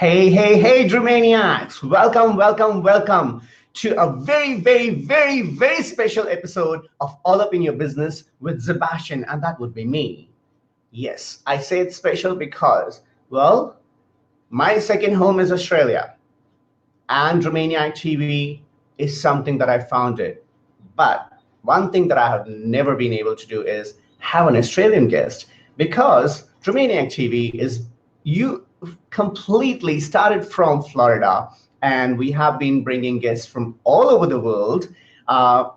Hey, Dreamaniacs! Welcome to a very special episode of All Up in Your Business with Szebastian, and that would be me. Yes, I say it's special because, well, my second home is Australia, and Dreamaniac TV is something that I founded. But one thing that I have never been able to do is have an Australian guest because Dreamaniac TV is you completely started from Florida, and we have been bringing guests from all over the world. Uh,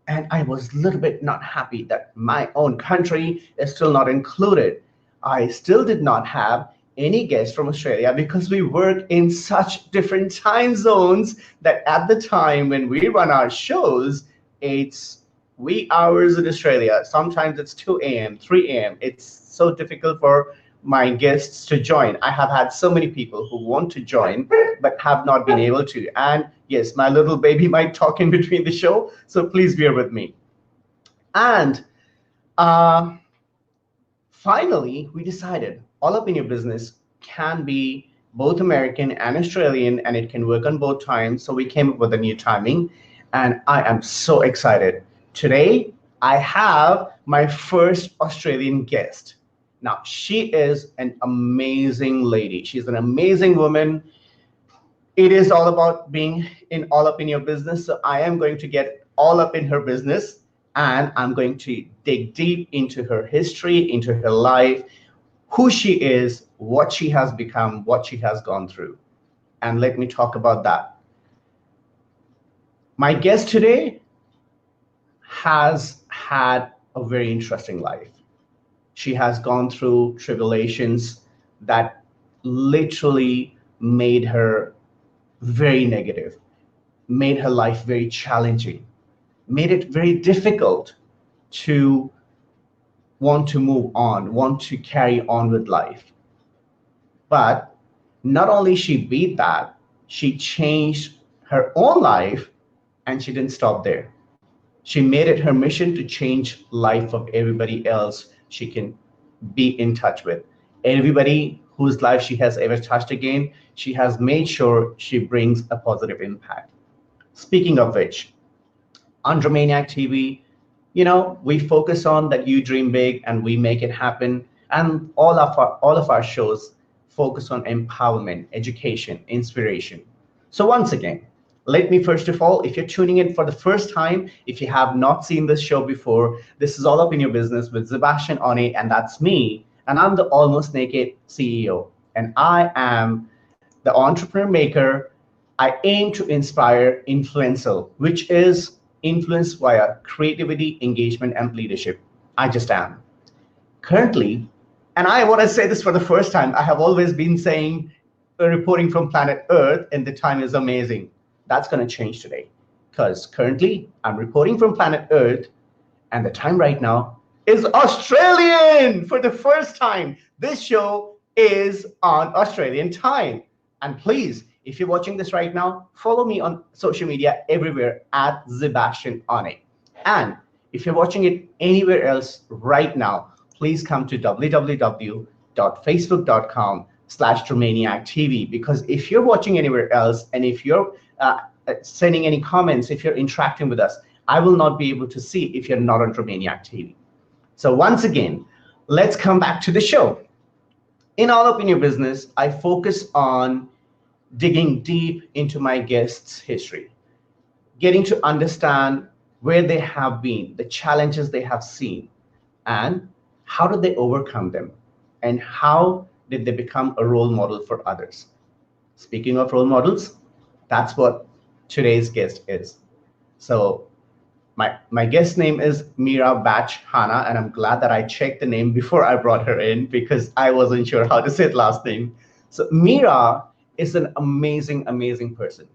and I was a little bit not happy that my own country is still not included. I still did not have any guests from Australia because we work in such different time zones that at the time when we run our shows, it's wee hours in Australia. Sometimes it's 2 a.m., 3 a.m. It's so difficult for my guests to join. I have had so many people who want to join but have not been able to. And yes, my little baby might talk in between the show, so please bear with me. And uh, finally, we decided All Up in Your Business can be both American and Australian, and it can work on both times. So we came up with a new timing, and I am so excited. Today, I have my first Australian guest. Now, she is an amazing lady. She's an amazing woman. It is all about being all up in your business. So I am going to get all up in her business, and I'm going to dig deep into her history, into her life, who she is, what she has become, what she has gone through. And let me talk about that. My guest today has had a very interesting life. She has gone through tribulations that literally made her very negative, made her life very challenging, made it very difficult to want to move on, want to carry on with life. But not only she beat that, she changed her own life, and she didn't stop there. She made it her mission to change life of everybody else she can be in touch with. Everybody whose life she has ever touched again, she has made sure she brings a positive impact. Speaking of which, on Dreamaniac TV, we focus on that you dream big and we make it happen. And all of our shows focus on empowerment, education, inspiration. So once again, let me first of all, if you're tuning in for the first time, if you have not seen this show before, this is All Up in Your Business with Szebastian, and that's me. And I'm the Almost Naked CEO. And I am the entrepreneur maker. I aim to inspire influential, which is influence via creativity, engagement, and leadership. I just am. Currently, and I want to say this for the first time, I have always been saying reporting from planet Earth, and the time is amazing. That's going to change today because currently I'm reporting from planet Earth, and the time right now is Australian for the first time. This show is on Australian time. And please, if you're watching this right now, follow me on social media everywhere at Szebastian on it. And if you're watching it anywhere else right now, please come to www.facebook.com/Dreamaniac TV, because if you're watching anywhere else and if you're sending any comments, if you're interacting with us, I will not be able to see if you're not on Dreamaniac TV. So once again, let's come back to the show. In All Up in Your Business, I focus on digging deep into my guests' history, getting to understand where they have been, the challenges they have seen, and how did they overcome them, and how did they become a role model for others. Speaking of role models, that's what today's guest is. So my guest name is Mira Batch-Hanna, and I'm glad that I checked the name before I brought her in because I wasn't sure how to say the last name. So Mira is an amazing person.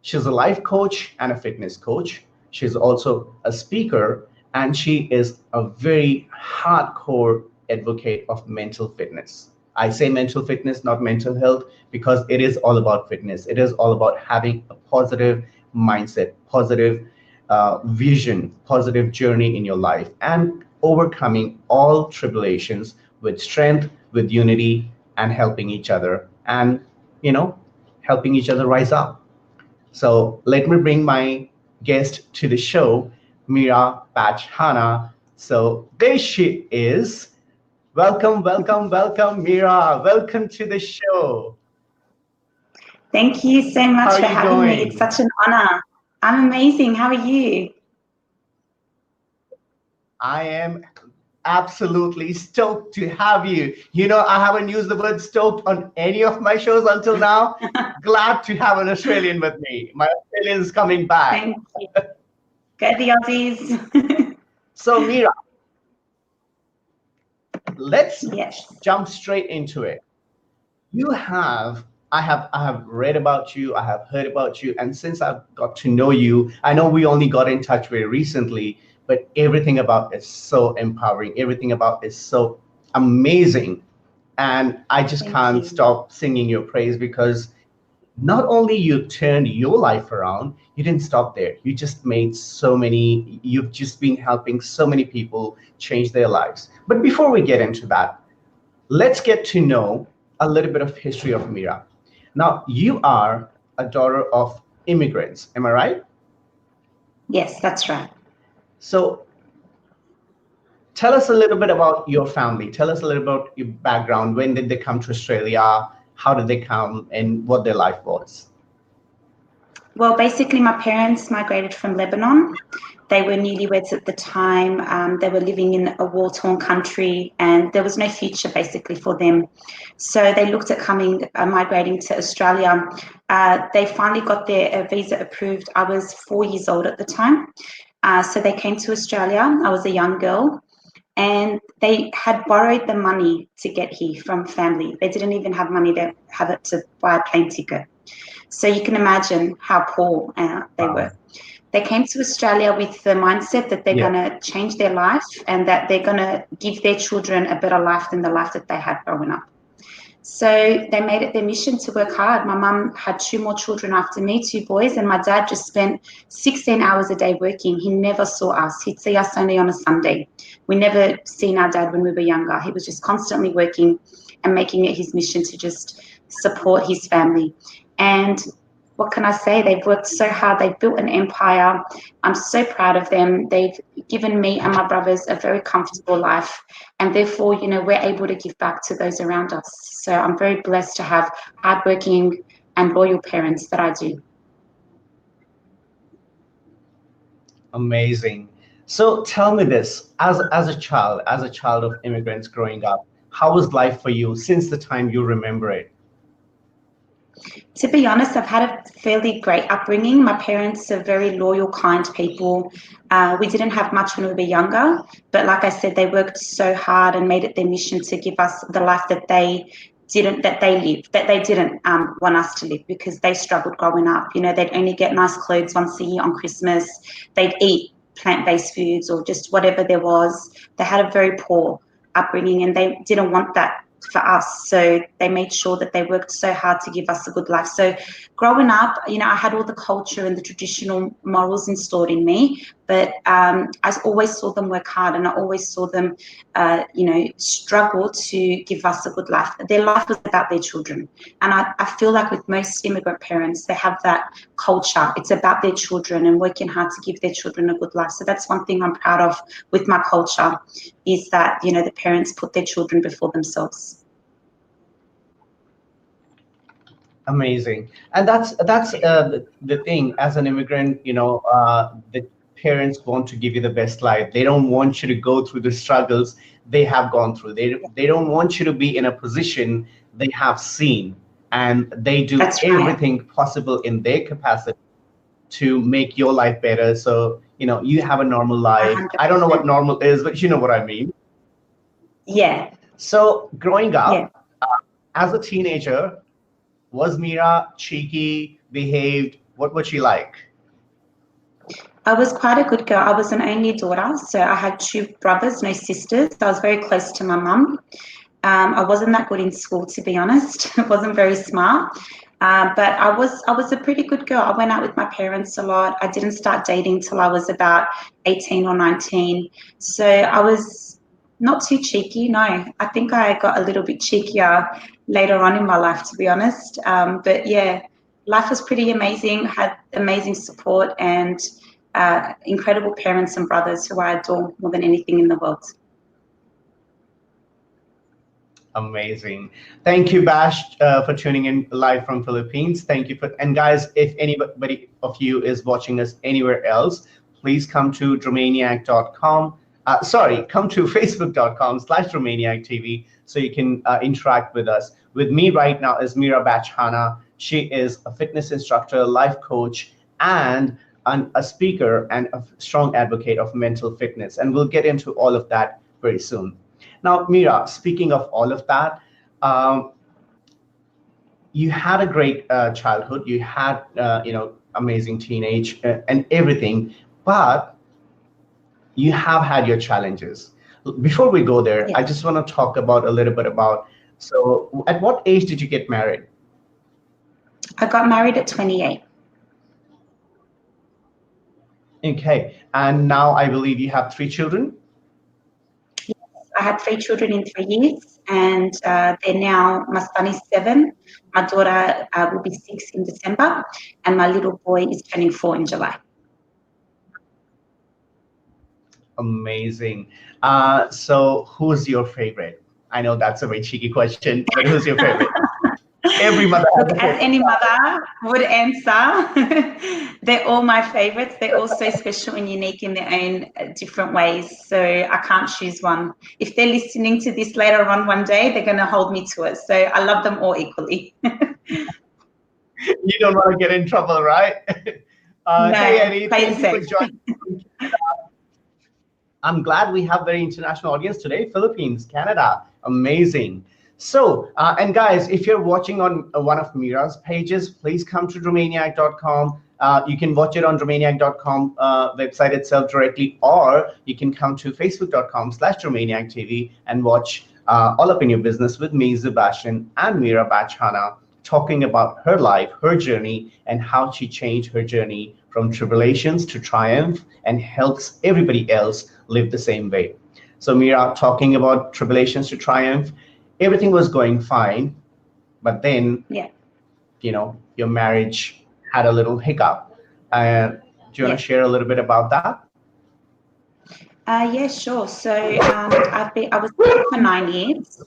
She's a life coach and a fitness coach. She's also a speaker, and she is a very hardcore advocate of mental fitness. I say mental fitness, not mental health, because it is all about fitness. It is all about having a positive mindset, positive vision, positive journey in your life, and overcoming all tribulations with strength, with unity, and helping each other, and you know, helping each other rise up. So let me bring my guest to the show, Mira Batch-Hanna. So there she is. Welcome, welcome, welcome, Mira. Welcome to the show. Thank you so How much are for you having me. It's doing? such an honor. I'm amazing. How are you? I am absolutely stoked to have you. You know, I haven't used the word stoked on any of my shows until now. Glad to have an Australian with me. My Australian's coming back. Thank you. Go the Aussies. So, Mira, let's Yes. jump straight into it. You have, I have read about you, I have heard about you, and since I've got to know you, I know we only got in touch very recently, but everything about is so empowering. Everything about is so amazing. And I just Thank can't you. stop singing your praise because not only you turned your life around, you didn't stop there. You just made so many, you've just been helping so many people change their lives. But before we get into that, let's get to know a little bit of history of Mira. Now, you are a daughter of immigrants, am I right? Yes, that's right. So tell us a little bit about your family. Tell us a little about your background. When did they come to Australia? How did they come and what their life was? Well, basically, my parents migrated from Lebanon. They were newlyweds at the time. They were living in a war-torn country, and there was no future basically for them. So they looked at migrating to Australia. They finally got their visa approved. I was 4 years old at the time. So they came to Australia. I was a young girl, and they had borrowed the money to get here from family. They didn't even have money to have it to buy a plane ticket. So you can imagine how poor they Wow. were. They came to Australia with the mindset that they're Yeah, going to change their life and that they're going to give their children a better life than the life that they had growing up. So they made it their mission to work hard. My mum had two more children after me, two boys, and my dad just spent 16 hours a day working. He never saw us. He'd see us only on a Sunday. We never seen our dad when we were younger. He was just constantly working and making it his mission to just support his family. And what can I say? They've worked so hard. They've built an empire. I'm so proud of them. They've given me and my brothers a very comfortable life. And therefore, we're able to give back to those around us. So I'm very blessed to have hardworking and loyal parents that I do. amazing. So tell me this, as a child of immigrants growing up, how was life for you since the time you remember it? To be honest, I've had a fairly great upbringing. My parents are very loyal, kind people. We didn't have much when we were younger, but like I said, they worked so hard and made it their mission to give us the life that they didn't want us to live because they struggled growing up. They'd only get nice clothes once a year on Christmas. They'd eat plant-based foods or just whatever there was. They had a very poor upbringing and they didn't want that for us. So they made sure that they worked so hard to give us a good life. So growing up, I had all the culture and the traditional morals installed in me, but I always saw them work hard and I always saw them, struggle to give us a good life. Their life was about their children. And I feel like with most immigrant parents, they have that culture. It's about their children and working hard to give their children a good life. So that's one thing I'm proud of with my culture is that, the parents put their children before themselves. Amazing. And the thing as an immigrant, the parents want to give you the best life. They don't want you to go through the struggles they have gone through. They don't want you to be in a position they have seen, and they do That's right. everything possible in their capacity to make your life better. So, you have a normal life. I don't know what 100%. normal is, but you know what I mean. Yeah. So, growing Yeah. up as a teenager, was Mira cheeky, behaved? What was she like? I was quite a good girl. I was an only daughter, so I had two brothers, no sisters. So I was very close to my mum. I wasn't that good in school, to be honest. I wasn't very smart, but I was a pretty good girl. I went out with my parents a lot. I didn't start dating till I was about 18 or 19. So I was not too cheeky. No, I think I got a little bit cheekier later on in my life, to be honest. But yeah, life was pretty amazing. Had amazing support and incredible parents and brothers who I adore more than anything in the world. Amazing. Thank you, Bash, for tuning in live from Philippines. Thank you and guys, if anybody of you is watching us anywhere else, please come to Dreamaniac.com. Come to Facebook.com/Dreamaniac TV so you can interact with us. With me right now is Mira Batch-Hanna. She is a fitness instructor, life coach, and a speaker and a strong advocate of mental fitness. And we'll get into all of that very soon. Now, Mira, speaking of all of that, you had a great childhood. You had, amazing teenage and everything, but you have had your challenges. Before we go there, I just want to talk about a little bit about, so at what age did you get married? I got married at 28. Okay, and now I believe you have 3 children? I had 3 children in 3 years, and they're now, my son is 7, my daughter will be 6 in December, and my little boy is turning 4 in July. Amazing. So who's your favorite? I know that's a very cheeky question, but who's your favorite? Every mother. Look, as any mother would answer, they're all my favorites. They're all so special and unique in their own different ways. So I can't choose one. If they're listening to this later on one day, they're going to hold me to it. So I love them all equally. You don't want to get in trouble, right? No, hey, Eddie, play thank you for joining. I'm glad we have very international audience today. Philippines, Canada, amazing. So, and guys, if you're watching on one of Mira's pages, please come to Dreamaniac.com. You can watch it on Dreamaniac.com website itself directly, or you can come to Facebook.com/Dreamaniac TV and watch All Up in Your Business with me, Szebastian, and Mira Batch-Hanna, talking about her life, her journey, and how she changed her journey from tribulations to triumph and helps everybody else live the same way. So Mira, talking about tribulations to triumph, everything was going fine, but then, your marriage had a little hiccup. Do you want to share a little bit about that? Yeah, sure. So I was married for 9 years,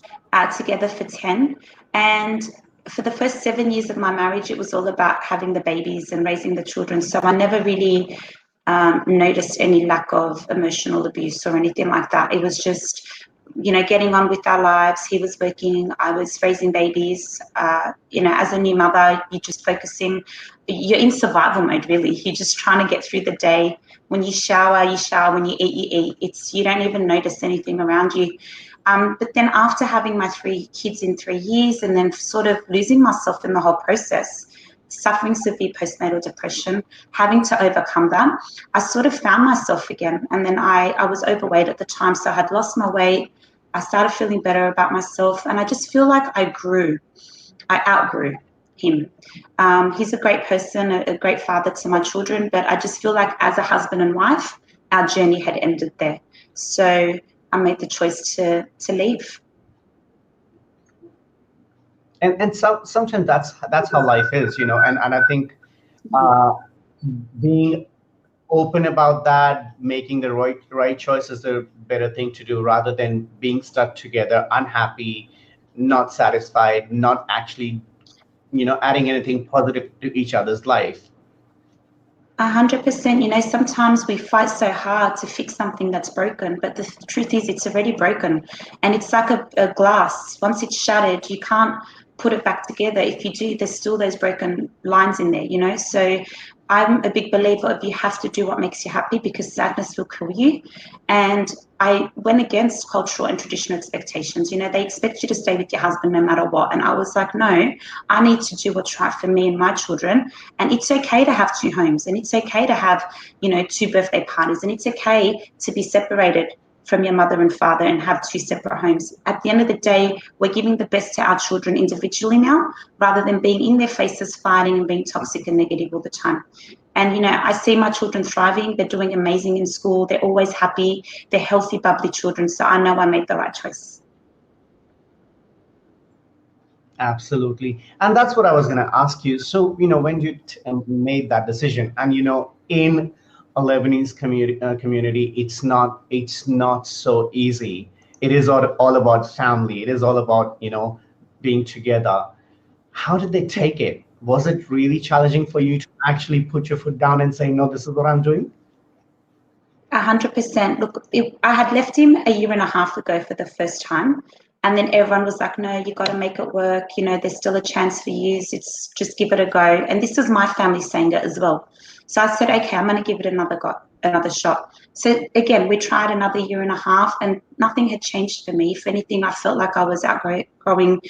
together for 10, and for the first 7 years of my marriage, it was all about having the babies and raising the children. So I never really noticed any lack of emotional abuse or anything like that. It was just, getting on with our lives. He was working, I was raising babies. As a new mother, you're just focusing, you're in survival mode, really. You're just trying to get through the day. When you shower, you shower. When you eat. You don't even notice anything around you. But then after having my 3 kids in 3 years and then sort of losing myself in the whole process, suffering severe postnatal depression, having to overcome that, I sort of found myself again. And then I was overweight at the time, so I had lost my weight. I started feeling better about myself, and I just feel like I outgrew him. He's a great person, a great father to my children, but I just feel like as a husband and wife, our journey had ended there. So I made the choice to leave. And sometimes that's how life is, and I think being open about that, making the right choice is the better thing to do, rather than being stuck together, unhappy, not satisfied, not actually, adding anything positive to each other's life. 100%. Sometimes we fight so hard to fix something that's broken, but the truth is it's already broken. And it's like a glass. Once it's shattered, you can't put it back together. If you do, there's still those broken lines in there, So I'm a big believer of you have to do what makes you happy, because sadness will kill you. And I went against cultural and traditional expectations. They expect you to stay with your husband no matter what. And I was like, no, I need to do what's right for me and my children. And it's okay to have 2 homes, and it's okay to have, 2 birthday parties, and it's okay to be separated from your mother and father and have 2 separate homes. At the end of the day, we're giving the best to our children individually now, rather than being in their faces fighting and being toxic and negative all the time. And, I see my children thriving. They're doing amazing in school. They're always happy. They're healthy, bubbly children. So I know I made the right choice. Absolutely. And that's what I was going to ask you. So, when you made that decision, and, in a Lebanese community, it's not so easy. It is all about family. It is all about, being together. How did they take it? Was it really challenging for you to actually put your foot down and say, no, this is what I'm doing? 100%. Look, I had left him a year and a half ago for the first time. And then everyone was like, no, you got to make it work. There's still a chance for you. It's just give it a go. And this was my family saying it as well. So I said, okay, I'm going to give it another shot. So again, we tried another year and a half and nothing had changed for me. If anything, I felt like I was outgrowing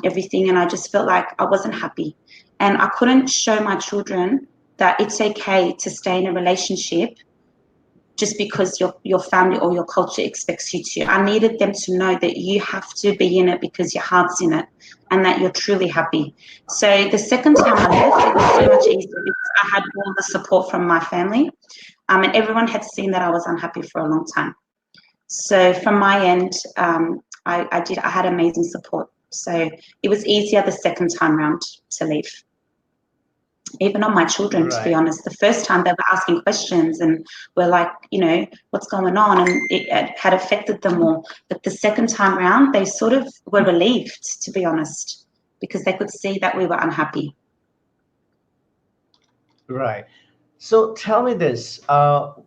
everything, and I just felt like I wasn't happy. And I couldn't show my children that it's okay to stay in a relationship just because your family or your culture expects you to. I needed them to know that you have to be in it because your heart's in it and that you're truly happy. So the second time I left, it was so much easier because I had all the support from my family, and everyone had seen that I was unhappy for a long time. So from my end, I had amazing support. So it was easier the second time round to leave. Even on my children, to be honest, the first time they were asking questions and were like, what's going on? And it had affected them more. But the second time round, they sort of were relieved, to be honest, because they could see that we were unhappy. Right. So tell me this,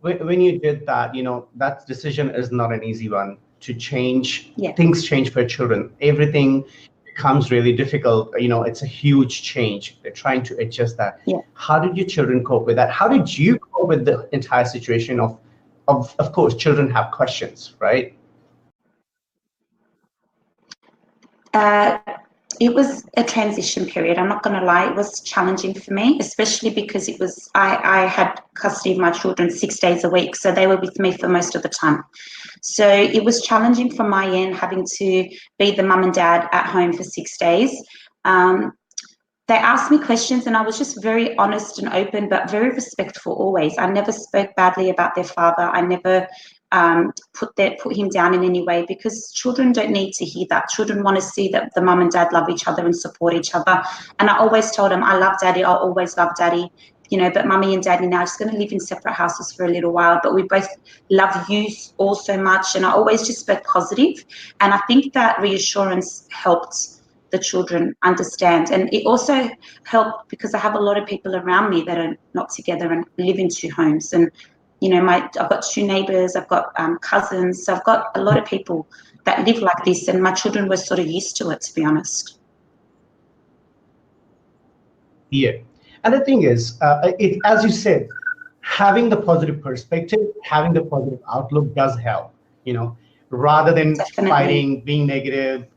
when you did that, that decision is not an easy one to change. Yeah. Things change for children. Everything becomes really difficult. It's a huge change. They're trying to adjust that. Yeah. How did your children cope with that? How did you cope with the entire situation of course, children have questions, right? It was a transition period. I'm not going to lie. It was challenging for me, especially because I had custody of my children 6 days a week. So they were with me for most of the time. So it was challenging from my end, having to be the mum and dad at home for 6 days. They asked me questions and I was just very honest and open, but very respectful always. I never spoke badly about their father. I never put him down in any way, because children don't need to hear that. Children want to see that the mum and dad love each other and support each other. And I always told them, I love daddy. I'll always love daddy. But mummy and daddy now are just going to live in separate houses for a little while, but we both love you all so much. And I always just spoke positive. And I think that reassurance helped the children understand. And it also helped because I have a lot of people around me that are not together and live in two homes. And, I've got two neighbours, I've got cousins. So I've got a lot of people that live like this, and my children were sort of used to it, to be honest. Yeah. And the thing is, as you said, having the positive perspective, having the positive outlook does help, rather than Definitely. fighting, being negative,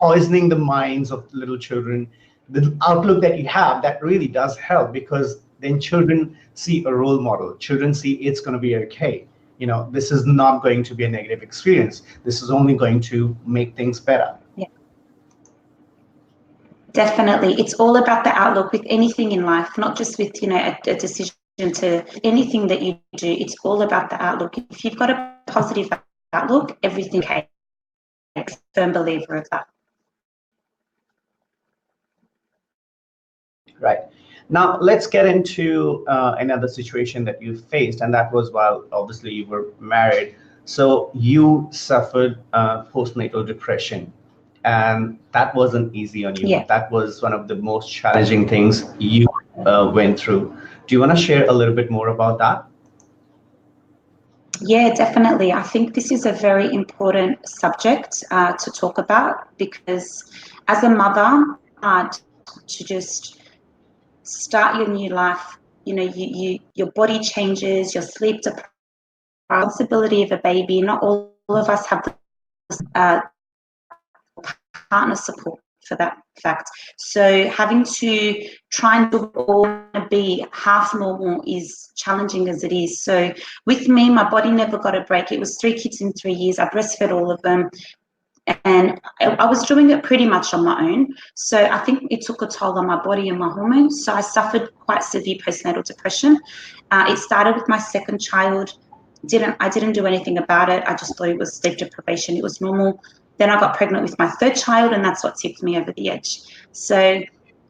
poisoning the minds of little children. The outlook that you have, that really does help, because then children see a role model. Children see it's going to be okay. This is not going to be a negative experience. This is only going to make things better. Definitely. It's all about the outlook with anything in life, not just with, a decision to anything that you do. It's all about the outlook. If you've got a positive outlook, everything okay. I'm a firm believer of that. Right. Now, let's get into another situation that you faced, and that was while obviously you were married. So you suffered postnatal depression. And that wasn't easy on you. Yeah. That was one of the most challenging things you went through. Do you want to share a little bit more about that? Yeah, definitely. I think this is a very important subject to talk about, because as a mother, to just start your new life, your body changes, your sleep deprived, responsibility of a baby. Not all of us have the partner support for that fact. So having to try and do it all and be half normal is challenging as it is. So with me, my body never got a break. It was 3 kids in 3 years. I breastfed all of them. And I was doing it pretty much on my own. So I think it took a toll on my body and my hormones. So I suffered quite severe postnatal depression. It started with my second child. I didn't do anything about it. I just thought it was sleep deprivation. It was normal. Then I got pregnant with my third child, and that's what tipped me over the edge. So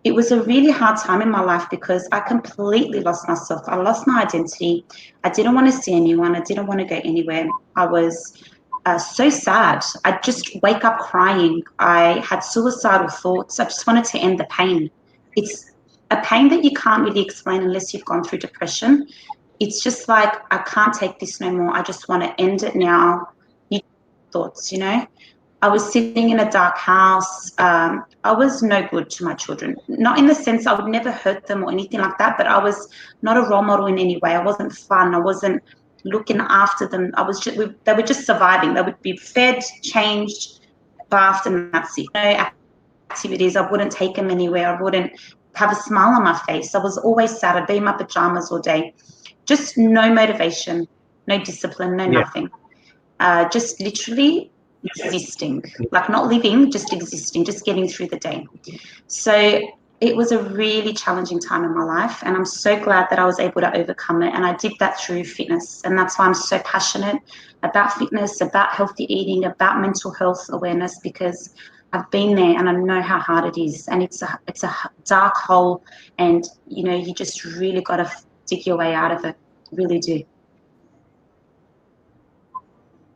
it was a really hard time in my life because I completely lost myself. I lost my identity. I didn't want to see anyone. I didn't want to go anywhere. I was so sad. I'd just wake up crying. I had suicidal thoughts. I just wanted to end the pain. It's a pain that you can't really explain unless you've gone through depression. It's just like, I can't take this no more. I just want to end it now. Thoughts, you know. I was sitting in a dark house. I was no good to my children. Not in the sense I would never hurt them or anything like that, but I was not a role model in any way. I wasn't fun. I wasn't looking after them. I was just, they were just surviving. They would be fed, changed, bathed, and that's it. No activities. I wouldn't take them anywhere. I wouldn't have a smile on my face. I was always sad. I'd be in my pajamas all day. Just no motivation, no discipline, no nothing. Just literally existing, like not living, just existing, just getting through the day. So it was a really challenging time in my life, and I'm so glad that I was able to overcome it. And I did that through fitness, and that's why I'm so passionate about fitness, about healthy eating, about mental health awareness, because I've been there and I know how hard it is, and it's a dark hole, and you know, you just really got to dig your way out of it. Really do.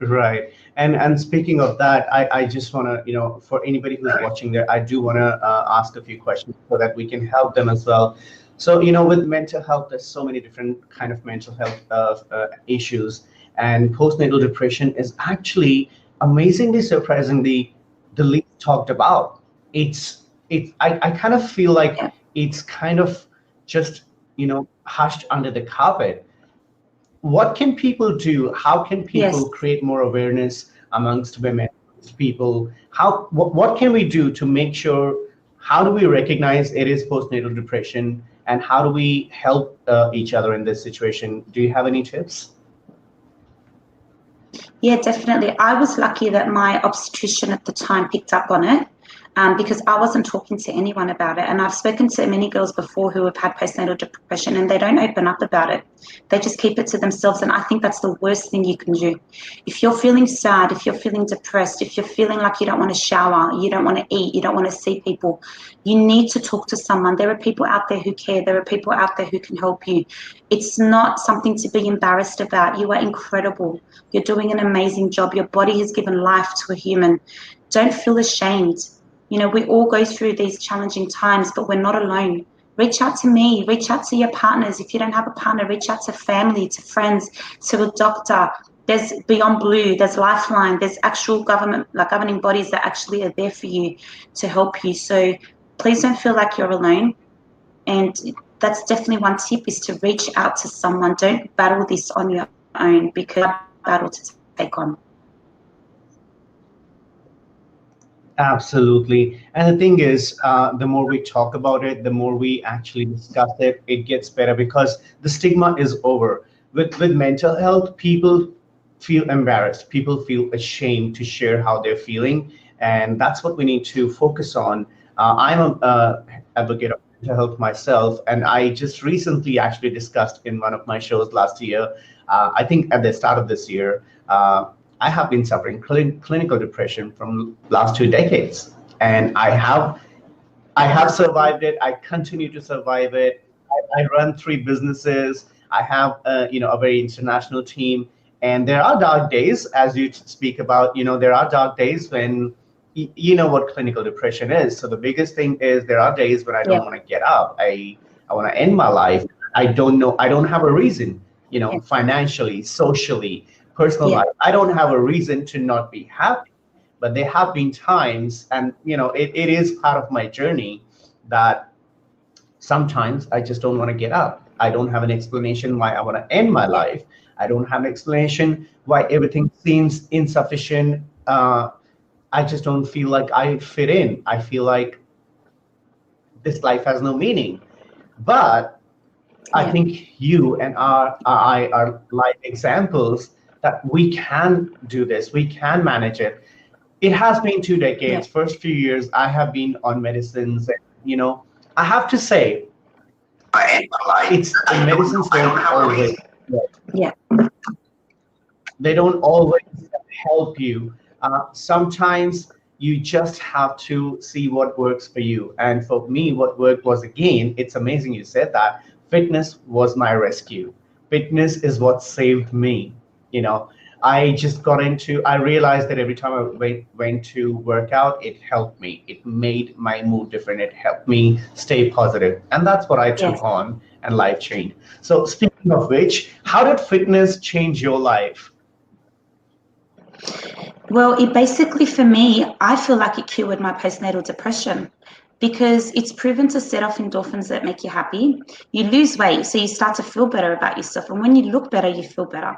Right. And speaking of that, I just want to, for anybody who's watching there, I do want to ask a few questions so that we can help them as well. So, with mental health, there's so many different kind of mental health issues, and postnatal depression is actually amazingly, surprisingly, the least talked about. I kind of feel like it's kind of just, hushed under the carpet. What can people do? How can people create more awareness amongst women, people? What can we do to make sure? How do we recognize it is postnatal depression, and how do we help each other in this situation? Do you have any tips? Yeah, definitely. I was lucky that my obstetrician at the time picked up on it. Because I wasn't talking to anyone about it. And I've spoken to many girls before who have had postnatal depression, and they don't open up about it. They just keep it to themselves. And I think that's the worst thing you can do. If you're feeling sad, if you're feeling depressed, if you're feeling like you don't want to shower, you don't want to eat, you don't want to see people, you need to talk to someone. There are people out there who care. There are people out there who can help you. It's not something to be embarrassed about. You are incredible. You're doing an amazing job. Your body has given life to a human. Don't feel ashamed. We all go through these challenging times, but we're not alone. Reach out to me, reach out to your partners. If you don't have a partner, reach out to family, to friends, to a doctor. There's Beyond Blue, there's Lifeline, there's actual governing bodies that actually are there for you to help you. So please don't feel like you're alone. And that's definitely one tip, is to reach out to someone. Don't battle this on your own, because it's a battle to take on. Absolutely. And the thing is, the more we talk about it, the more we actually discuss it, it gets better, because the stigma is over. With mental health, people feel embarrassed. People feel ashamed to share how they're feeling. And that's what we need to focus on. I'm an advocate of mental health myself. And I just recently actually discussed in one of my shows last year, I think at the start of this year, I have been suffering clinical depression from last 2 decades, and I have survived it. I continue to survive it. I run 3 businesses. I have a very international team, and there are dark days, as you speak about. There are dark days when you know what clinical depression is. So the biggest thing is, there are days when I don't want to get up. I want to end my life. I don't know. I don't have a reason. Financially, socially, personal life. I don't have a reason to not be happy. But there have been times, and it is part of my journey, that sometimes I just don't want to get up. I don't have an explanation why I want to end my life. I don't have an explanation why everything seems insufficient. I just don't feel like I fit in. I feel like this life has no meaning. But I think you and I are live examples that we can do this. We can manage it. It has been 2 decades. First few years, I have been on medicines. And, I have to say, it's the medicines don't always. They don't always help you Sometimes you just have to see what works for you. And for me, what worked was, again, it's amazing you said that. Fitness was my rescue. Fitness is what saved me. You know, I realized that every time I went to work out, it helped me. It made my mood different. It helped me stay positive. And that's what I took Yes. on, and life changed. So speaking of which, how did fitness change your life? Well, it basically, for me, I feel like it cured my postnatal depression because it's proven to set off endorphins that make you happy. You lose weight, so you start to feel better about yourself. And when you look better, you feel better.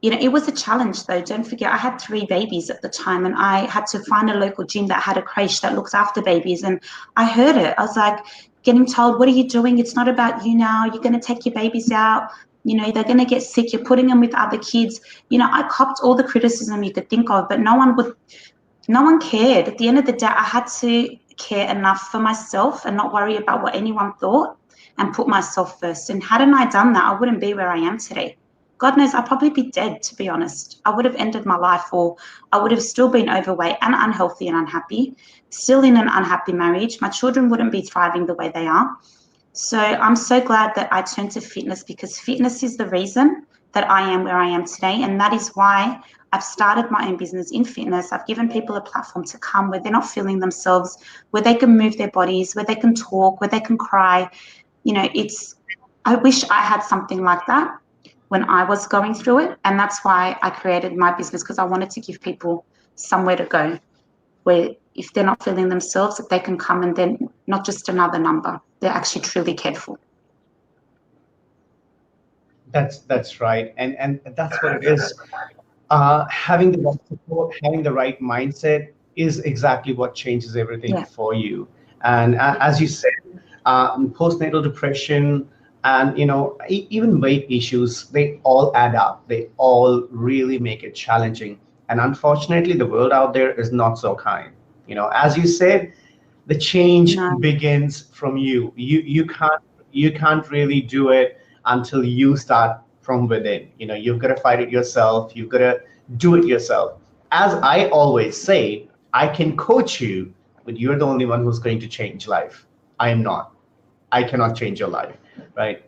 You know, it was a challenge though. Don't forget, I had 3 babies at the time, and I had to find a local gym that had a creche that looks after babies. And I heard it. I was like, getting told, what are you doing? It's not about you now. You're going to take your babies out. You know, they're going to get sick. You're putting them with other kids. You know, I copped all the criticism you could think of, but no one cared. At the end of the day, I had to care enough for myself and not worry about what anyone thought and put myself first. And hadn't I done that, I wouldn't be where I am today. God knows I'd probably be dead, to be honest. I would have ended my life, or I would have still been overweight and unhealthy and unhappy, still in an unhappy marriage. My children wouldn't be thriving the way they are. So I'm so glad that I turned to fitness, because fitness is the reason that I am where I am today. And that is why I've started my own business in fitness. I've given people a platform to come where they're not feeling themselves, where they can move their bodies, where they can talk, where they can cry. You know, I wish I had something like that when I was going through it. And that's why I created my business, because I wanted to give people somewhere to go, where if they're not feeling themselves, that they can come and they're not just another number. They're actually truly cared for. That's right, and that's what it is. Having the right support, having the right mindset is exactly what changes everything Yeah. for you. And as you said, postnatal depression and even weight issues, they all add up. They all really make it challenging. And unfortunately, the world out there is not so kind. As you said, the change No. begins from you. You can't really do it until you start from within. You've got to fight it yourself. You've got to do it yourself. As I always say, I can coach you, but you're the only one who's going to change life. I am not. I cannot change your life, right?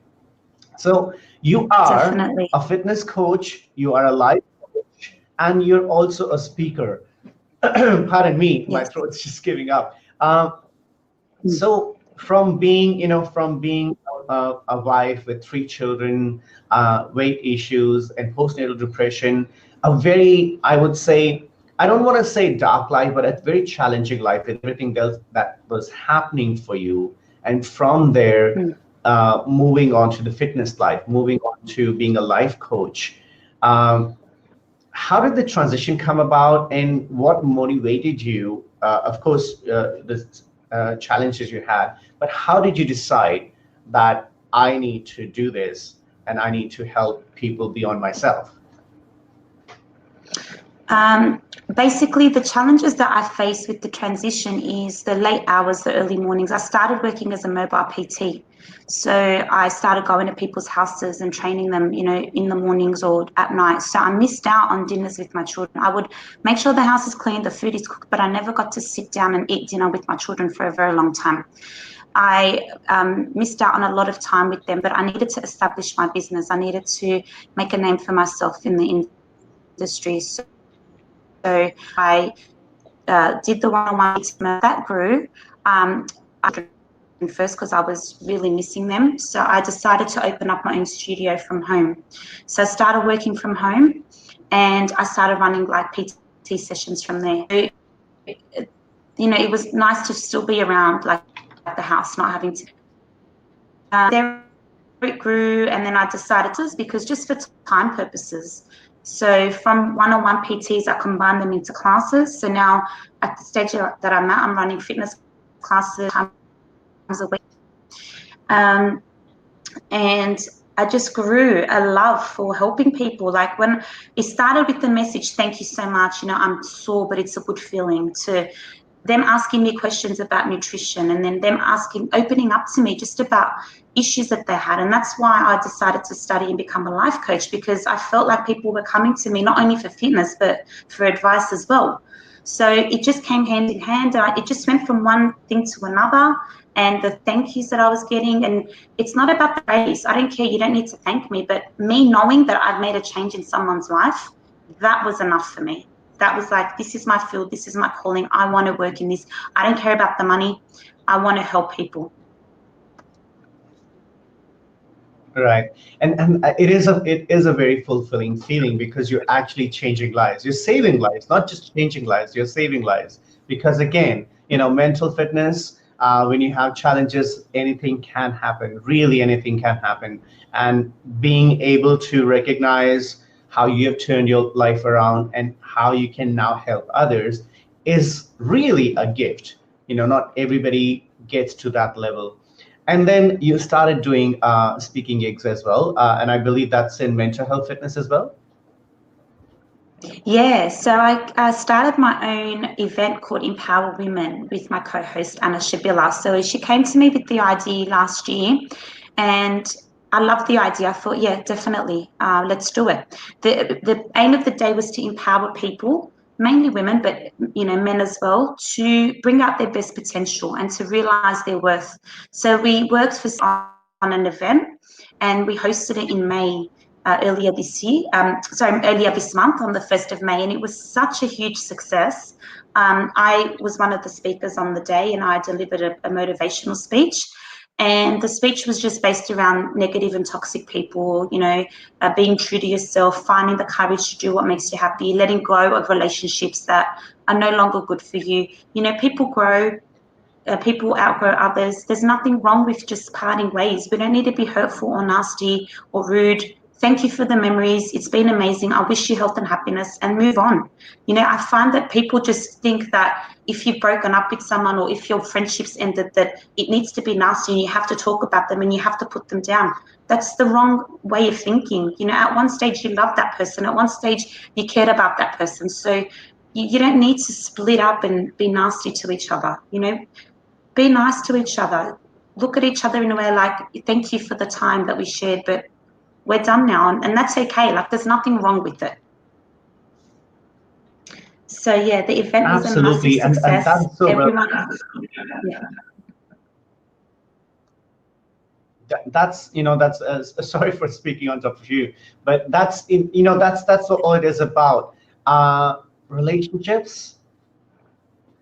So you are Definitely. a fitness coach, you are a life coach, and you're also a speaker. Pardon me, my Yes. throat's just giving up. So from being a wife with 3 children, weight issues and postnatal depression, a very, I would say, I don't want to say dark life, but a very challenging life with everything else that was happening for you. And from there, moving on to the fitness life, moving on to being a life coach. How did the transition come about, and what motivated you? Of course, the challenges you had, but how did you decide that I need to do this and I need to help people beyond myself? Basically, the challenges that I face with the transition is the late hours, the early mornings. I started working as a mobile PT. So I started going to people's houses and training them, in the mornings or at night. So I missed out on dinners with my children. I would make sure the house is clean, the food is cooked, but I never got to sit down and eat dinner with my children for a very long time. I missed out on a lot of time with them, but I needed to establish my business. I needed to make a name for myself in the industry. So I did the one-on-one that grew. First, because I was really missing them, so I decided to open up my own studio from home. So I started working from home, and I started running like PT sessions from there. It was nice to still be around like the house, not having to. There it grew, and then I decided to, because just for time purposes. So from one-on-one PTs, I combined them into classes. So now at the stage that I'm at, I'm running fitness classes times a week. And I just grew a love for helping people. Like when it started with the message, thank you so much, I'm sore, but it's a good feeling, to them asking me questions about nutrition, and then them opening up to me just about issues that they had. And that's why I decided to study and become a life coach, because I felt like people were coming to me not only for fitness, but for advice as well. So it just came hand in hand. It just went from one thing to another, and the thank yous that I was getting. And it's not about the praise. I don't care. You don't need to thank me. But me knowing that I've made a change in someone's life, that was enough for me. That was like, this is my field. This is my calling. I want to work in this. I don't care about the money. I want to help people. Right. And it is a very fulfilling feeling, because you're actually changing lives. You're saving lives, not just changing lives, you're saving lives. Because again, mental fitness, when you have challenges, anything can happen. Really, anything can happen. And being able to recognize how you have turned your life around and how you can now help others is really a gift. Not everybody gets to that level. And then you started doing speaking gigs as well, and I believe that's in mental health fitness as well. Yeah, so I started my own event called Empower Women with my co-host Anna Shabila. So she came to me with the idea last year, and I loved the idea. I thought, yeah, definitely, let's do it. The aim of the day was to empower people, mainly women, but men as well, to bring out their best potential and to realize their worth. So we worked on an event, and we hosted it in May. Earlier this month on the 1st of May, and it was such a huge success. I was one of the speakers on the day, and I delivered a motivational speech. And the speech was just based around negative and toxic people, being true to yourself, finding the courage to do what makes you happy, letting go of relationships that are no longer good for you. People grow. People outgrow others. There's nothing wrong with just parting ways. We don't need to be hurtful or nasty or rude. Thank you for the memories. It's been amazing. I wish you health and happiness, and move on. I find that people just think that if you've broken up with someone or if your friendships ended, that it needs to be nasty and you have to talk about them and you have to put them down. That's the wrong way of thinking. At one stage you loved that person. At one stage you cared about that person. So you don't need to split up and be nasty to each other. Be nice to each other. Look at each other in a way like, thank you for the time that we shared, but we're done now, and that's okay. Like, there's nothing wrong with it. So yeah, the event was a massive Absolutely, and success. that's so well. Everyone, yeah. That's sorry for speaking on top of you, but that's what all it is about. Relationships,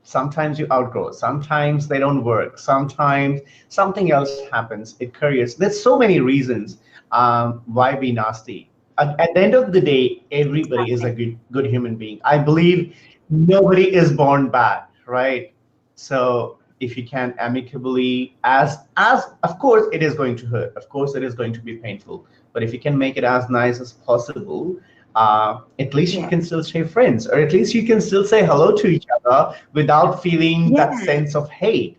sometimes you outgrow, sometimes they don't work, sometimes something else happens, it careers. There's so many reasons why be nasty. At the end of the day, everybody is a good human being. I believe nobody is born bad, right? So if you can amicably, as of course it is going to hurt, of course it is going to be painful, but if you can make it as nice as possible, at least you can still stay friends, or at least you can still say hello to each other without feeling that sense of hate,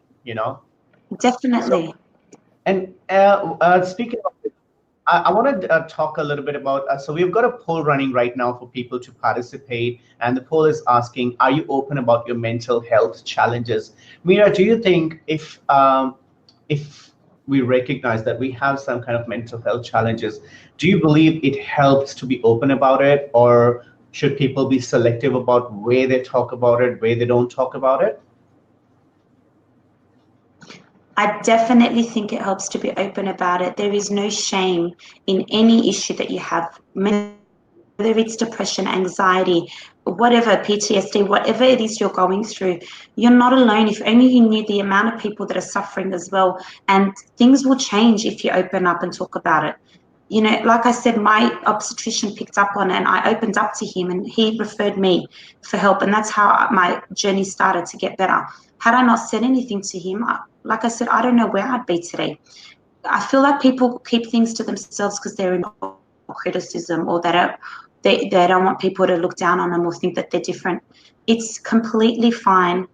Definitely. So, and speaking of this, I want to talk a little bit about, so we've got a poll running right now for people to participate, and the poll is asking, are you open about your mental health challenges? Mira, do you think if we recognize that we have some kind of mental health challenges, do you believe it helps to be open about it, or should people be selective about where they talk about it, where they don't talk about it? I definitely think it helps to be open about it. There is no shame in any issue that you have, whether it's depression, anxiety, whatever, PTSD, whatever it is you're going through. You're not alone. If only you knew the amount of people that are suffering as well. And things will change if you open up and talk about it. Like I said, my obstetrician picked up on it, and I opened up to him, and he referred me for help. And that's how my journey started to get better. Had I not said anything to him, like I said, I don't know where I'd be today. I feel like people keep things to themselves because they're in criticism, or they don't want people to look down on them or think that they're different. It's completely fine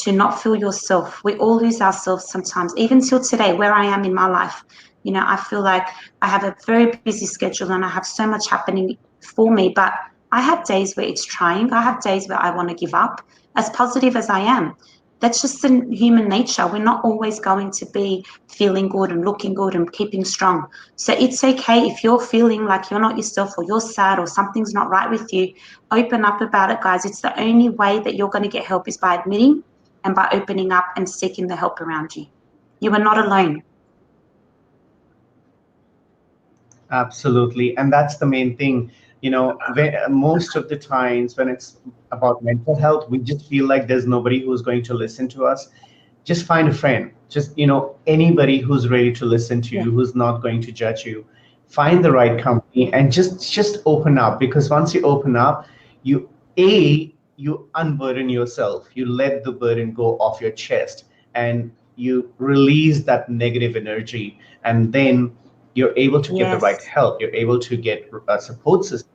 to not feel yourself. We all lose ourselves sometimes, even till today, where I am in my life. I feel like I have a very busy schedule and I have so much happening for me, but I have days where it's trying. I have days where I want to give up, as positive as I am. That's just the human nature. We're not always going to be feeling good and looking good and keeping strong. So it's okay if you're feeling like you're not yourself or you're sad or something's not right with you. Open up about it, guys. It's the only way that you're going to get help is by admitting and by opening up and seeking the help around you. You are not alone. Absolutely. And that's the main thing. Most of the times when it's about mental health, we just feel like there's nobody who's going to listen to us. Just find a friend. Just, anybody who's ready to listen to you, who's not going to judge you. Find the right company and just open up, because once you open up, you unburden yourself. You let the burden go off your chest and you release that negative energy, and then you're able to get the right Yes. help. You're able to get a support system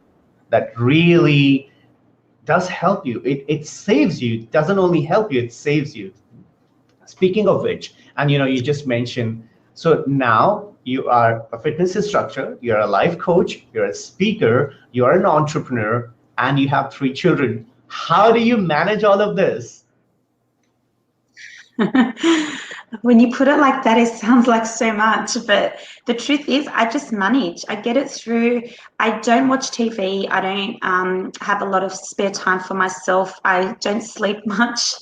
that really does help you. It saves you. It doesn't only help you, it saves you. Speaking of which, and you just mentioned, so now you are a fitness instructor, you're a life coach, you're a speaker, you're an entrepreneur, and you have 3 children. How do you manage all of this? When you put it like that, it sounds like so much, but the truth is I just manage. I get it through. I don't watch TV. I don't have a lot of spare time for myself. I don't sleep much,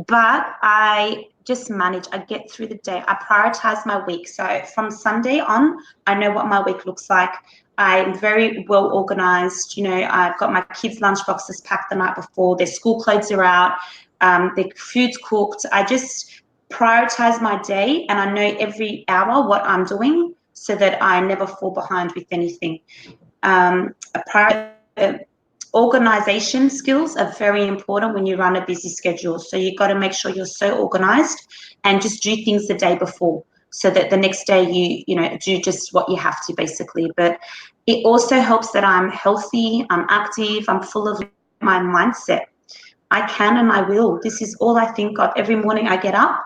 but I just manage. I get through the day. I prioritize my week. So from Sunday on, I know what my week looks like. I'm very well organized. I've got my kids' lunch boxes packed the night before. Their school clothes are out. The food's cooked. I just prioritize my day, and I know every hour what I'm doing so that I never fall behind with anything. Organization skills are very important when you run a busy schedule. So you've got to make sure you're so organized and just do things the day before so that the next day you do just what you have to, basically. But it also helps that I'm healthy, I'm active, I'm full of my mindset. I can and I will. This is all I think of. Every morning I get up,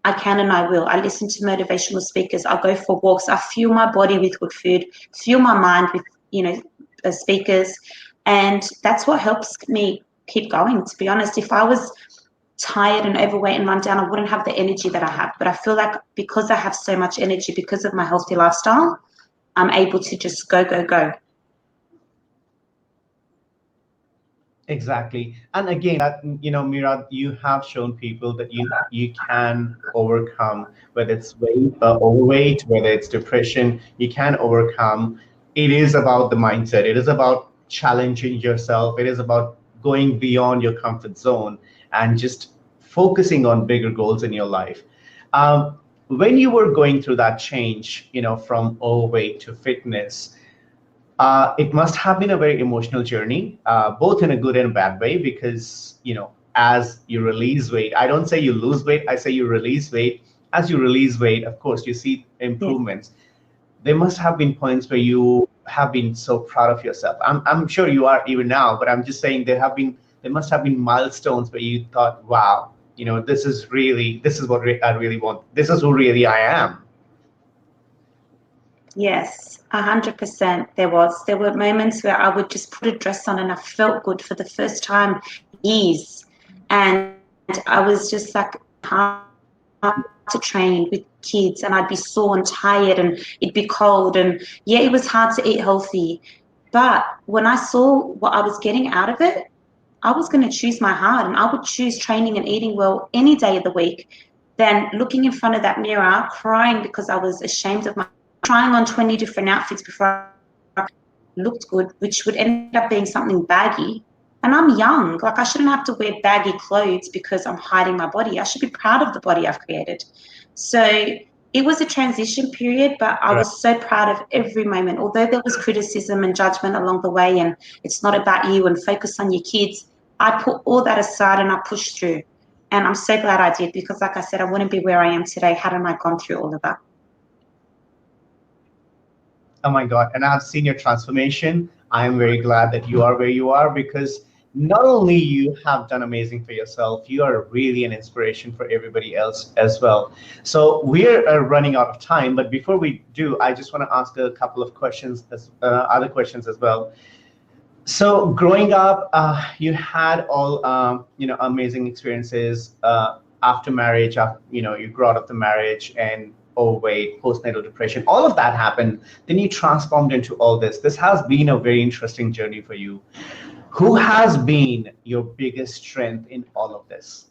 I can and I will. I listen to motivational speakers. I go for walks. I fuel my body with good food, fuel my mind with, speakers. And that's what helps me keep going, to be honest. If I was tired and overweight and run down, I wouldn't have the energy that I have. But I feel like because I have so much energy, because of my healthy lifestyle, I'm able to just go, go, go. Exactly. And again, that, Mira, you have shown people that you can overcome, whether it's overweight, whether it's depression, you can overcome. It is about the mindset. It is about challenging yourself. It is about going beyond your comfort zone and just focusing on bigger goals in your life. When you were going through that change, from overweight to fitness, it must have been a very emotional journey, both in a good and a bad way, because, as you release weight, I don't say you lose weight, I say you release weight. As you release weight, of course, you see improvements. Yeah. There must have been points where you have been so proud of yourself. I'm sure you are even now, but I'm just saying there must have been milestones where you thought, wow, this is what I really want. This is who really I am. Yes, 100%. There were moments where I would just put a dress on and I felt good for the first time in years. And I was just like hard to train with kids, and I'd be sore and tired and it'd be cold. And yeah, it was hard to eat healthy. But when I saw what I was getting out of it, I was going to choose my heart, and I would choose training and eating well any day of the week than looking in front of that mirror, crying because I was ashamed of my trying on 20 different outfits before I looked good, which would end up being something baggy. And I'm young. Like, I shouldn't have to wear baggy clothes because I'm hiding my body. I should be proud of the body I've created. So it was a transition period, but I was so proud of every moment. Although there was criticism and judgment along the way, and it's not about you and focus on your kids, I put all that aside and I pushed through. And I'm so glad I did, because like I said, I wouldn't be where I am today hadn't I gone through all of that. Oh my God. And I've seen your transformation. I am very glad that you are where you are, because not only you have done amazing for yourself, you are really an inspiration for everybody else as well. So we're running out of time, but before we do, I just want to ask a couple of questions, other questions as well. So growing up, you had all amazing experiences. after marriage, you grew out of the marriage and overweight, postnatal depression, all of that happened. Then you transformed into all this. This has been a very interesting journey for you. Who has been your biggest strength in all of this?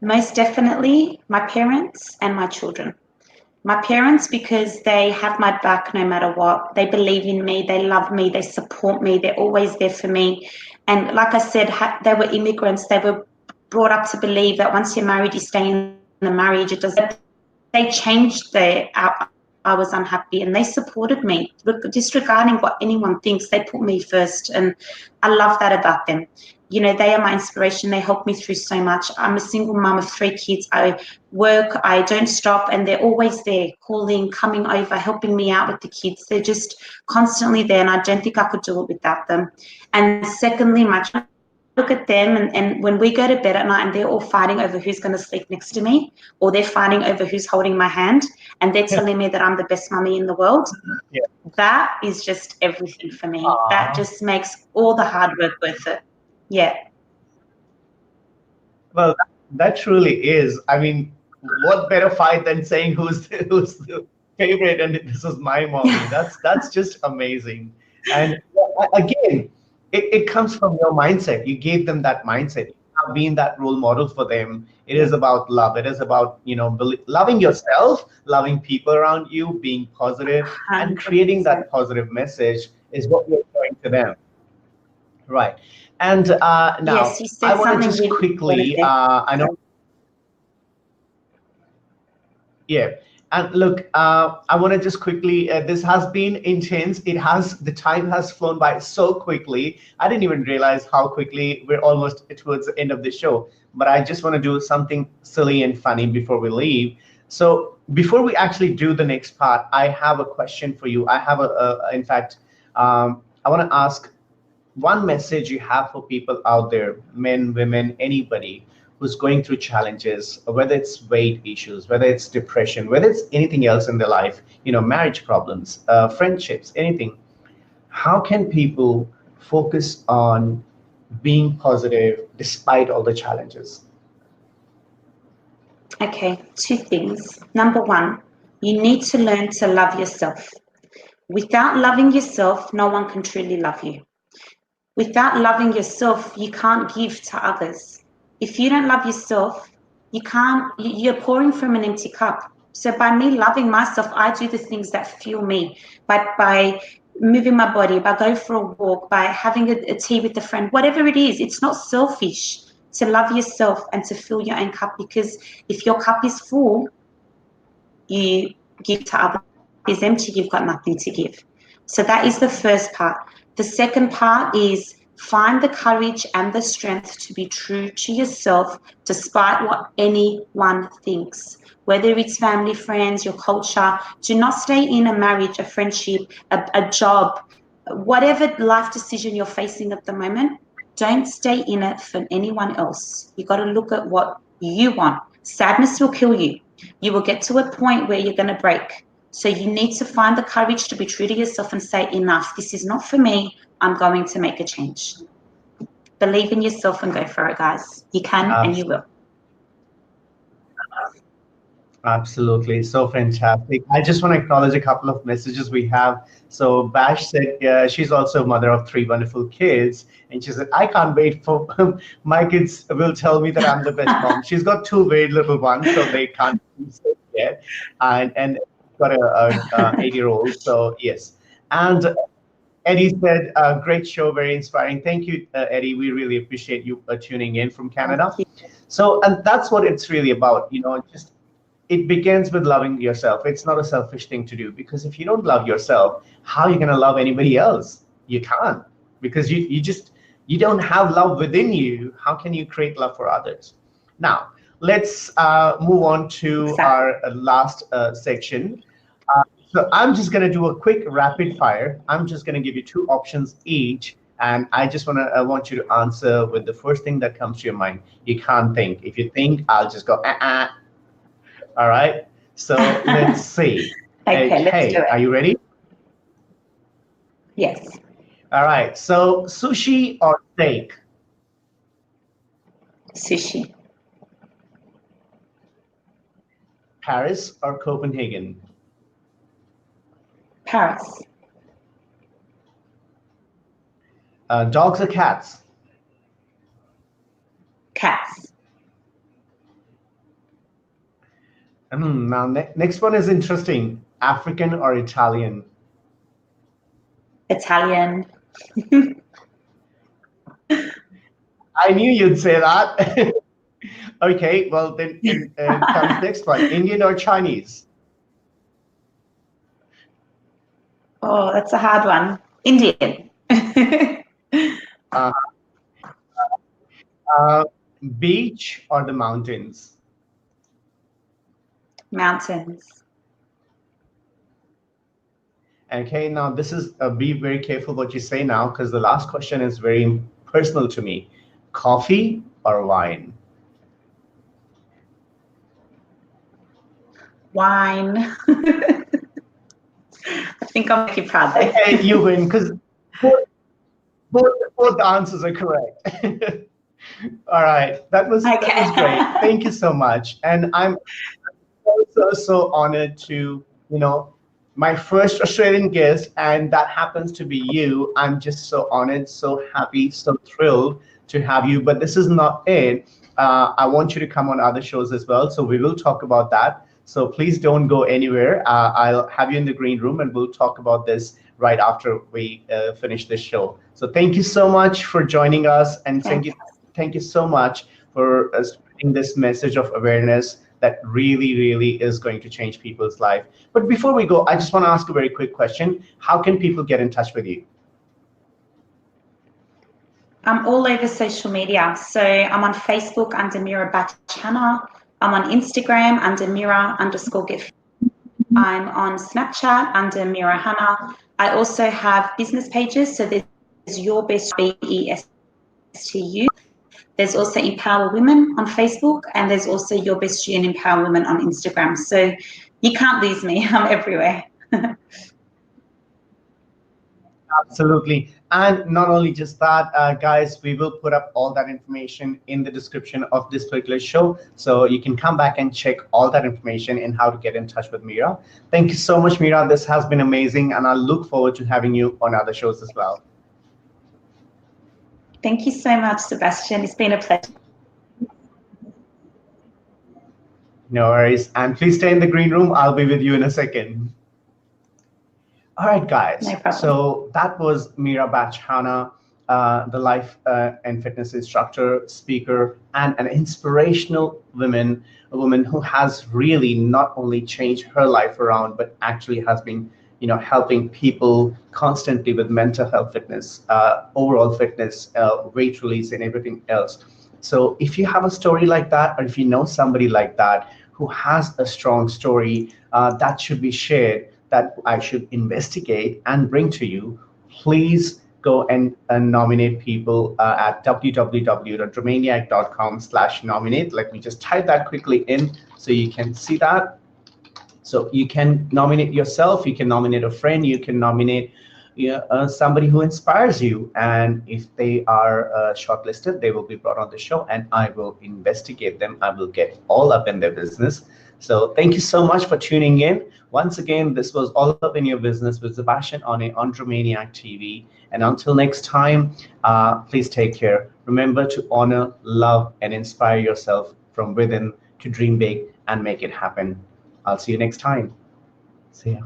Most definitely my parents and my children. My parents, because they have my back no matter what. They believe in me, they love me, they support me, they're always there for me. And like I said, they were immigrants. They were brought up to believe that once you're married, you stay in the marriage. It doesn't. They changed I was unhappy, and they supported me, disregarding what anyone thinks. They put me first, and I love that about them. You know, they are my inspiration. They help me through so much. I'm a single mum of 3 kids. I work, I don't stop, and they're always there, calling, coming over, helping me out with the kids. They're just constantly there, and I don't think I could do it without them. And secondly, look at them, and when we go to bed at night and they're all fighting over who's going to sleep next to me, or they're fighting over who's holding my hand, and they're telling me that I'm the best mummy in the world, Yeah. that is just everything for me. Aww. That just makes all the hard work worth it. Yeah. Well, that truly is. I mean, what better fight than saying who's the favorite and this is my mommy. That's just amazing. And again, it comes from your mindset. You gave them that mindset. You have been that role model for them. It is about love. It is about, loving yourself, loving people around you, being positive, and creating that positive message is what you're showing to them. Right. And now Yes, you said I want to something just really quickly, important. I know, yeah. And look, I want to just quickly, this has been intense. The time has flown by so quickly. I didn't even realize how quickly we're almost towards the end of the show. But I just want to do something silly and funny before we leave. So before we actually do the next part, I have a question for you. I have in fact, I want to ask one message you have for people out there, men, women, anybody who's going through challenges, whether it's weight issues, whether it's depression, whether it's anything else in their life, marriage problems, friendships, anything. How can people focus on being positive despite all the challenges? Okay, 2 things. Number 1, you need to learn to love yourself. Without loving yourself, no one can truly love you. Without loving yourself, you can't give to others. If you don't love yourself, you're pouring from an empty cup. So by me loving myself, I do the things that fuel me. But by moving my body, by going for a walk, by having a tea with a friend, whatever it is, it's not selfish to love yourself and to fill your own cup, because if your cup is full, you give to others. If it's empty, you've got nothing to give. So that is the first part. The second part is find the courage and the strength to be true to yourself despite what anyone thinks. Whether it's family, friends, your culture, do not stay in a marriage, a friendship, a job, whatever life decision you're facing at the moment. Don't stay in it for anyone else. You got to look at what you want. Sadness will kill you. You will get to a point where you're going to break. So you need to find the courage to be true to yourself and say, enough, this is not for me. I'm going to make a change. Believe in yourself and go for it, guys. You can and you will. Absolutely. So fantastic. I just want to acknowledge a couple of messages we have. So Bash said she's also a mother of 3 wonderful kids. And she said, I can't wait for my kids will tell me that I'm the best mom. She's got 2 very little ones, so they can't say it yet. And got a 8-year-old. So yes. And Eddie said, great show, very inspiring. Thank you, Eddie. We really appreciate you tuning in from Canada. So, and that's what it's really about, just it begins with loving yourself. It's not a selfish thing to do, because if you don't love yourself, how are you going to love anybody else? You can't, because you don't have love within you. How can you create love for others? Now, let's move on to our last section. So I'm just going to do a quick rapid fire. I'm just going to give you 2 options each. And I want you to answer with the first thing that comes to your mind. You can't think. If you think, I'll just go, All right. So let's see. Okay, let's do it. Are you ready? Yes. All right. So sushi or steak? Sushi. Paris or Copenhagen? Paris. Dogs or cats? Cats. Now, next one is interesting. African or Italian? Italian. I knew you'd say that. Okay, well then comes next one. Indian or Chinese? Oh, that's a hard one. Indian. Uh, Beach or the mountains? Mountains. Okay, now this is, be very careful what you say now, because the last question is very personal to me. Coffee or wine? Wine. I think I'll make you proud though. Okay, you win, because both answers are correct. All right, that was great. Thank you so much. And I'm so honored to, my first Australian guest, and that happens to be you. I'm just so honored, so happy, so thrilled to have you. But this is not it. I want you to come on other shows as well. So we will talk about that. So please don't go anywhere. I'll have you in the green room and we'll talk about this right after we finish this show. So thank you so much for joining us. And thank you so much for spreading this message of awareness that really, really is going to change people's life. But before we go, I just want to ask a very quick question. How can people get in touch with you? I'm all over social media. So I'm on Facebook under Mira Batch-Hanna. I'm on Instagram under Mira_Get. I'm on Snapchat under Mira Hanna. I also have business pages. So there's Your Best BESTU. There's also Empower Women on Facebook, and there's also Your Best You and Empower Women on Instagram. So you can't lose me. I'm everywhere. Absolutely. And not only just that, guys, we will put up all that information in the description of this particular show. So you can come back and check all that information and how to get in touch with Mira. Thank you so much, Mira. This has been amazing. And I look forward to having you on other shows as well. Thank you so much, Szebastian. It's been a pleasure. No worries. And please stay in the green room. I'll be with you in a second. All right, guys. No problem. So that was Mira Batch-Hanna, the life and fitness instructor, speaker, and an inspirational woman, a woman who has really not only changed her life around, but actually has been helping people constantly with mental health, fitness, overall fitness, weight release, and everything else. So if you have a story like that, or if you know somebody like that who has a strong story that should be shared, that I should investigate and bring to you, please go and nominate people at www.dreamaniac.com/nominate. Let me just type that quickly in so you can see that. So you can nominate yourself, you can nominate a friend, you can nominate somebody who inspires you. And if they are shortlisted, they will be brought on the show and I will investigate them. I will get all up in their business. So thank you so much for tuning in. Once again, this was All Up in Your Business with Szebastian on Dreamaniac TV. And until next time, please take care. Remember to honor, love, and inspire yourself from within to dream big and make it happen. I'll see you next time. See ya.